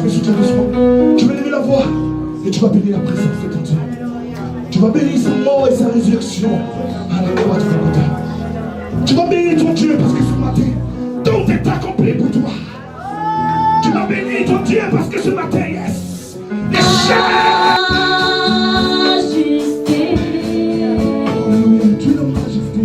tu peux soutenir doucement. Tu vas lever la voix et tu vas bénir la présence de ton Dieu. Tu vas bénir sa mort et sa résurrection. Tu vas bénir ton Dieu parce que ce matin, tout est accompli pour toi. Tu vas bénir ton Dieu parce que ce matin, yes, les chaînes. Alléluia, tu es la majesté.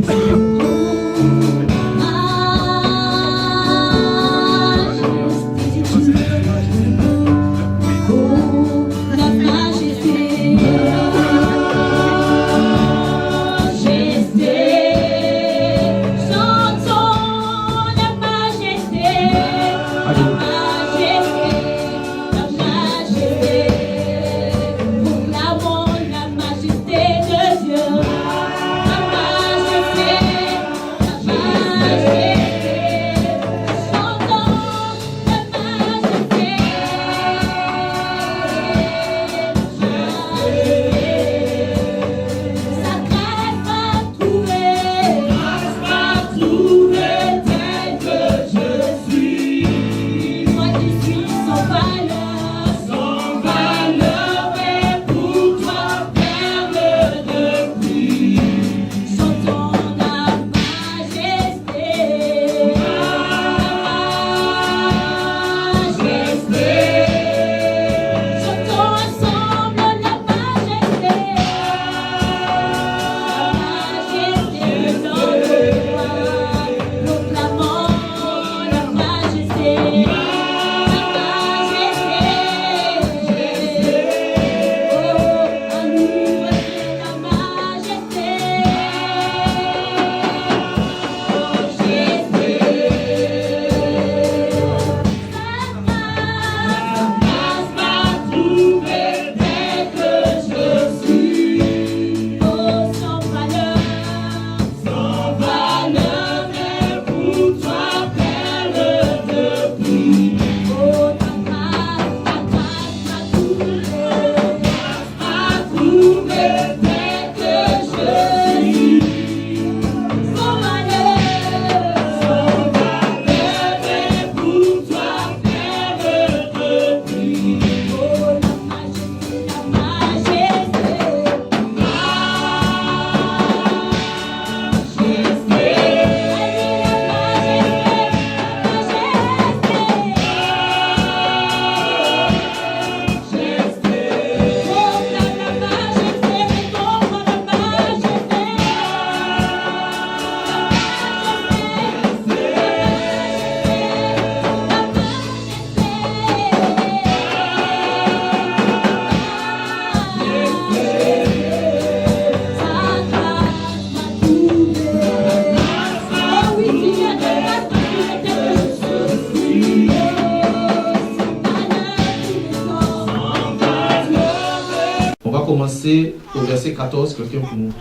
Commencer au verset 14, quelqu'un pour nous.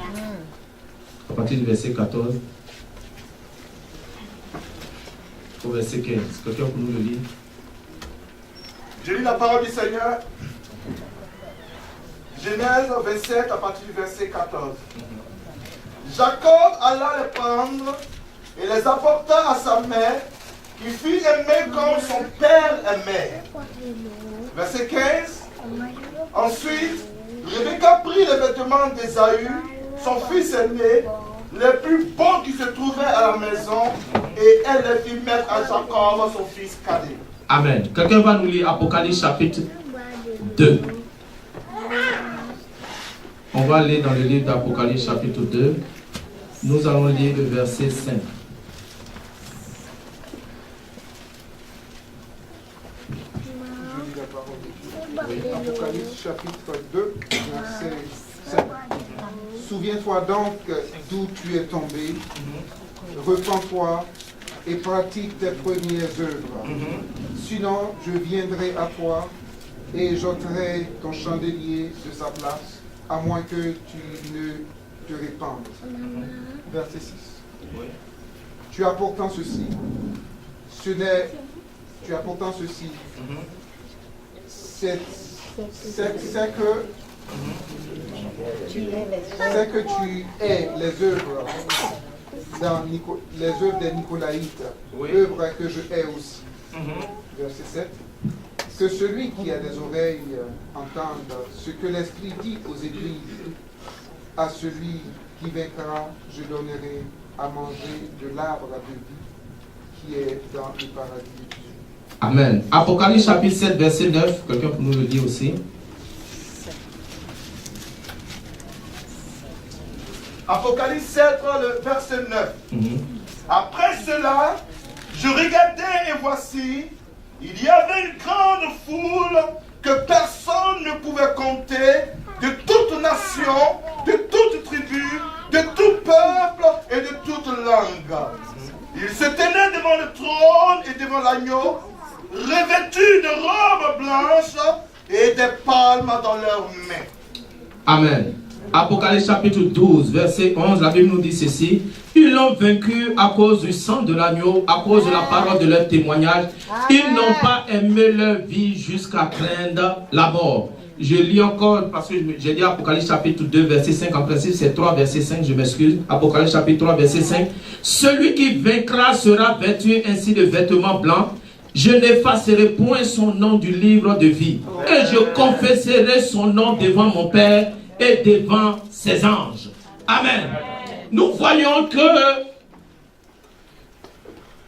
À partir du verset 14 au verset 15. Quelqu'un pour nous le lire. Je lis la parole du Seigneur. Genèse 27 à partir du verset 14. Jacob alla les prendre et les apporta à sa mère, qui fut aimée comme son père aimait. Verset 15. Ensuite, Rebecca prit les vêtements d'Ésaü, son fils aîné, les plus beaux qui se trouvaient à la maison, et elle les fit mettre à Jacob, son fils cadet. Amen. Quelqu'un va nous lire Apocalypse chapitre 2. On va aller dans le livre d'Apocalypse chapitre 2. Nous allons lire le verset 5. Oui. Apocalypse chapitre 2, verset 5. Souviens-toi donc d'où tu es tombé, repens-toi et pratique tes premières œuvres. Sinon, je viendrai à toi et j'ôterai ton chandelier de sa place, à moins que tu ne te répandes. Verset 6. Oui. Tu as pourtant ceci. Tu as pourtant ceci. C'est que tu es les œuvres des Nicolaïtes, oui. œuvres que je hais aussi. Verset 7. Que celui qui a des oreilles entende ce que l'Esprit dit aux églises. À celui qui vaincra, je donnerai à manger de l'arbre de vie qui est dans le paradis de Dieu. Amen. Apocalypse chapitre 7, verset 9. Quelqu'un peut nous le dire aussi? Apocalypse 7, le verset 9. Après cela, je regardais et voici, il y avait une grande foule que personne ne pouvait compter, de toute nation, de toute tribu, de tout peuple et de toute langue. Ils se tenaient devant le trône et devant l'agneau, revêtus de robes blanches et des palmes dans leurs mains. Amen. Apocalypse chapitre 12, verset 11, la Bible nous dit ceci. Ils l'ont vaincu à cause du sang de l'agneau, à cause de la parole de leur témoignage. Ils n'ont pas aimé leur vie jusqu'à craindre la mort. Je lis encore, parce que j'ai dit Apocalypse chapitre 2, verset 5, en principe c'est 3, verset 5, je m'excuse. Apocalypse chapitre 3, verset 5. Celui qui vaincra sera vêtu ainsi de vêtements blancs. Je n'effacerai point son nom du livre de vie. Et je confesserai son nom devant mon Père et devant ses anges. Amen. Nous voyons que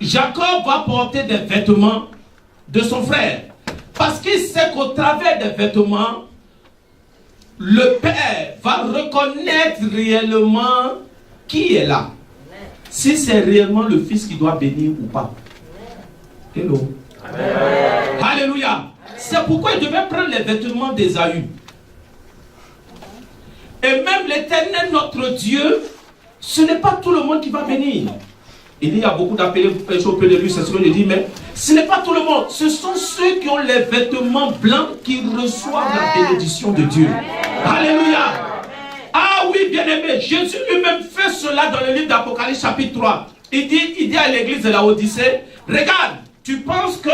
Jacob va porter des vêtements de son frère. Parce qu'il sait qu'au travers des vêtements, le Père va reconnaître réellement qui est là. Si c'est réellement le Fils qui doit bénir ou pas. Hello. Amen. Alléluia. C'est pourquoi il devait prendre les vêtements d'Ésaü. Et même l'Éternel, notre Dieu, ce n'est pas tout le monde qui va bénir. Il y a beaucoup d'appelés auprès de lui, c'est ce que je dis, mais ce n'est pas tout le monde. Ce sont ceux qui ont les vêtements blancs qui reçoivent la bénédiction de Dieu. Alléluia. Ah oui, bien-aimé, Jésus lui-même fait cela dans le livre d'Apocalypse chapitre 3. Il dit à l'église de la Odyssée, regarde, tu penses que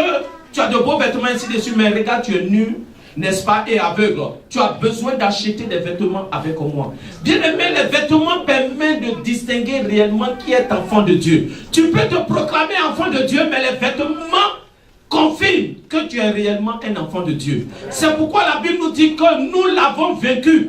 tu as de beaux vêtements ici dessus, mais regarde, tu es nu, n'est-ce pas, et aveugle. Tu as besoin d'acheter des vêtements avec moi. Bien-aimé, les vêtements permettent de distinguer réellement qui est enfant de Dieu. Tu peux te proclamer enfant de Dieu, mais les vêtements confirment que tu es réellement un enfant de Dieu. C'est pourquoi la Bible nous dit que nous l'avons vaincu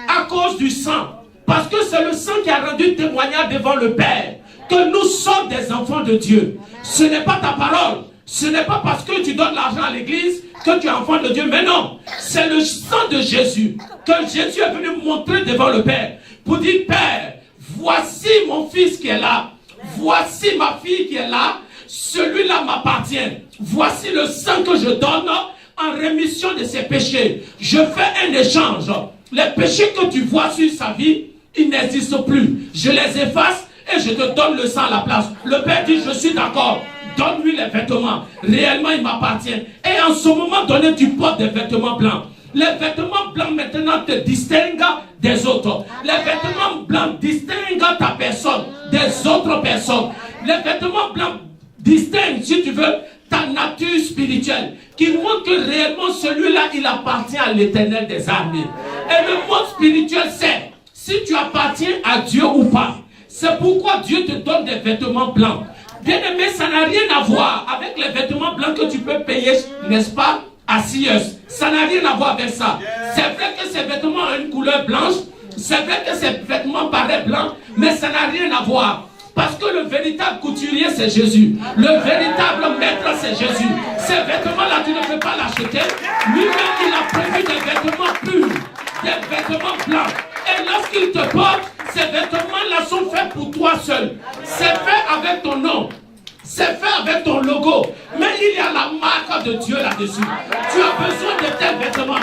à cause du sang. Parce que c'est le sang qui a rendu témoignage devant le Père que nous sommes des enfants de Dieu. Ce n'est pas ta parole. Ce n'est pas parce que tu donnes l'argent à l'église que tu es enfant de Dieu. Mais non, c'est le sang de Jésus que Jésus est venu montrer devant le Père pour dire, Père, voici mon fils qui est là. Voici ma fille qui est là. Celui-là m'appartient. Voici le sang que je donne en rémission de ses péchés. Je fais un échange. Les péchés que tu vois sur sa vie, ils n'existent plus. Je les efface et je te donne le sang à la place. Le Père dit, je suis d'accord. Donne-lui les vêtements. Réellement, il m'appartient. Et en ce moment donné, tu portes des vêtements blancs. Les vêtements blancs maintenant te distinguent des autres. Les vêtements blancs distinguent ta personne des autres personnes. Les vêtements blancs distinguent, si tu veux, ta nature spirituelle. Qui montre que réellement celui-là, il appartient à l'Éternel des armées. Et le monde spirituel sait si tu appartiens à Dieu ou pas. C'est pourquoi Dieu te donne des vêtements blancs. Bien-aimé, ça n'a rien à voir avec les vêtements blancs que tu peux payer, n'est-ce pas, à Sears. Ça n'a rien à voir avec ça. C'est vrai que ces vêtements ont une couleur blanche. C'est vrai que ces vêtements paraissent blancs. Mais ça n'a rien à voir. Parce que le véritable couturier, c'est Jésus. Le véritable maître, c'est Jésus. Ces vêtements-là, tu ne peux pas l'acheter. Lui-même, il a prévu des vêtements purs. Des vêtements blancs. Et lorsqu'il te porte, ces vêtements-là sont faits pour toi seul. C'est fait avec ton nom. C'est fait avec ton logo. Mais il y a la marque de Dieu là-dessus. Tu as besoin de tes vêtements.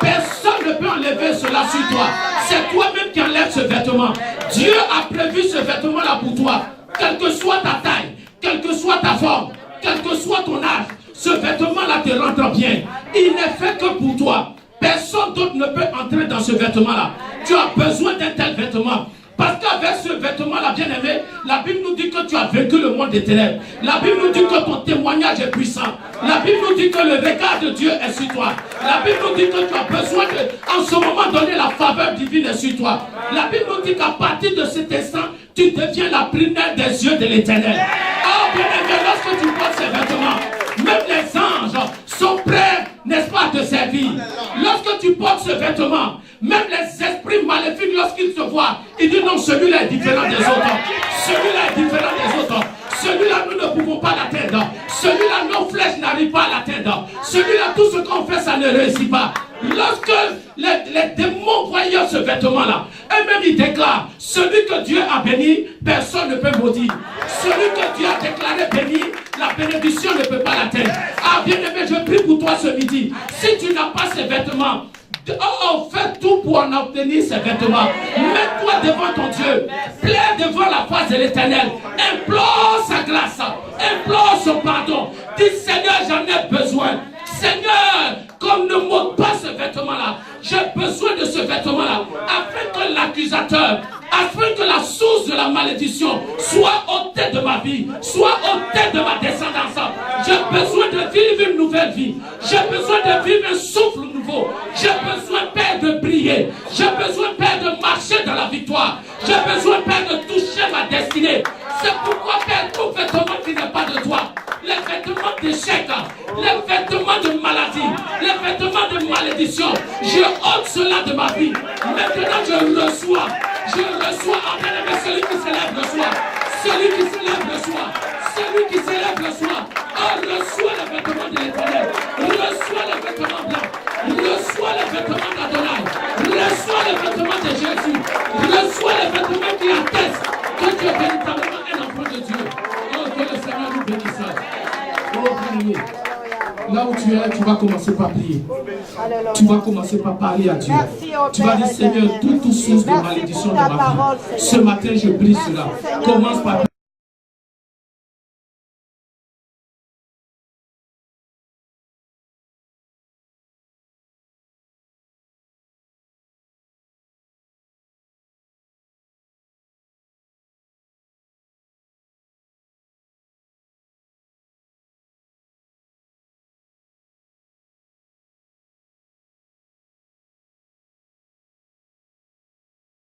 Personne ne peut enlever cela sur toi. C'est toi-même qui enlèves ce vêtement. Dieu a prévu ce vêtement-là pour toi. Quelle que soit ta taille, quelle que soit ta forme, quel que soit ton âge, ce vêtement-là te rentre bien. Il n'est fait que pour toi. Personne d'autre ne peut entrer dans ce vêtement-là. Tu as besoin d'un tel vêtement. Parce qu'avec ce vêtement-là, bien aimé, la Bible nous dit que tu as vaincu le monde des ténèbres. La Bible nous dit que ton témoignage est puissant. La Bible nous dit que le regard de Dieu est sur toi. La Bible nous dit que tu as besoin de, en ce moment donné, la faveur divine est sur toi. La Bible nous dit qu'à partir de cet instant, tu deviens la prunelle des yeux de l'Éternel. Ah, bien aimé, lorsque tu portes ces vêtements, même les anges sont prêts vie. Lorsque tu portes ce vêtement, même les esprits maléfiques, lorsqu'ils te voient, ils disent non, celui-là est différent des autres. Celui-là est différent des autres. Celui-là, nous ne pouvons pas l'atteindre. Celui-là, nos flèches n'arrivent pas à l'atteindre. Celui-là, tout ce qu'on fait, ça ne réussit pas. Lorsque les démons voyaient ce vêtement-là, eux-mêmes ils déclarent, celui que Dieu a béni, personne ne peut maudire. Celui que Dieu a déclaré béni, la bénédiction ne peut pas l'atteindre. Ah, bien-aimé, je prie pour toi ce midi. Si tu n'as pas ces vêtements, fais tout pour en obtenir ces vêtements. Mets-toi devant ton Dieu. Plaide devant la face de l'Éternel. Implore sa grâce. Implore son pardon. Dis Seigneur, j'en ai besoin. Seigneur, comme ne m'ôte pas ce vêtement-là, j'ai besoin de ce vêtement-là, afin que l'accusateur, afin que la source de la malédiction soit ôtée de ma vie, soit ôtée de ma descendance. J'ai besoin de vivre une nouvelle vie. J'ai besoin de vivre un souffle nouveau. J'ai besoin, Père, de briller. J'ai besoin, Père, de marcher dans la victoire. J'ai besoin, Père, de toucher ma destinée. C'est pourquoi, Père, tout vêtement qui n'est pas de toi, les vêtements d'échec, les vêtements de maladie, les vêtements de malédiction, je ôte cela de ma vie. Maintenant, je reçois, en celui qui s'élève le soir, celui qui s'élève le soir, celui qui s'élève le soir. Oh, reçois les vêtements de l'Éternel, reçois les vêtements blancs, reçois les vêtements d'Adonai, reçois les vêtements de Jésus, reçois les vêtements qui attestent que tu es véritablement un enfant de Dieu. Oh, que le Seigneur nous bénisse. Oh, bien-aimé. Là où tu es, tu vas commencer par prier. Tu vas commencer par parler à Dieu. Tu vas dire, Seigneur, toute source de malédiction de ma vie, ce matin je brise cela. Commence par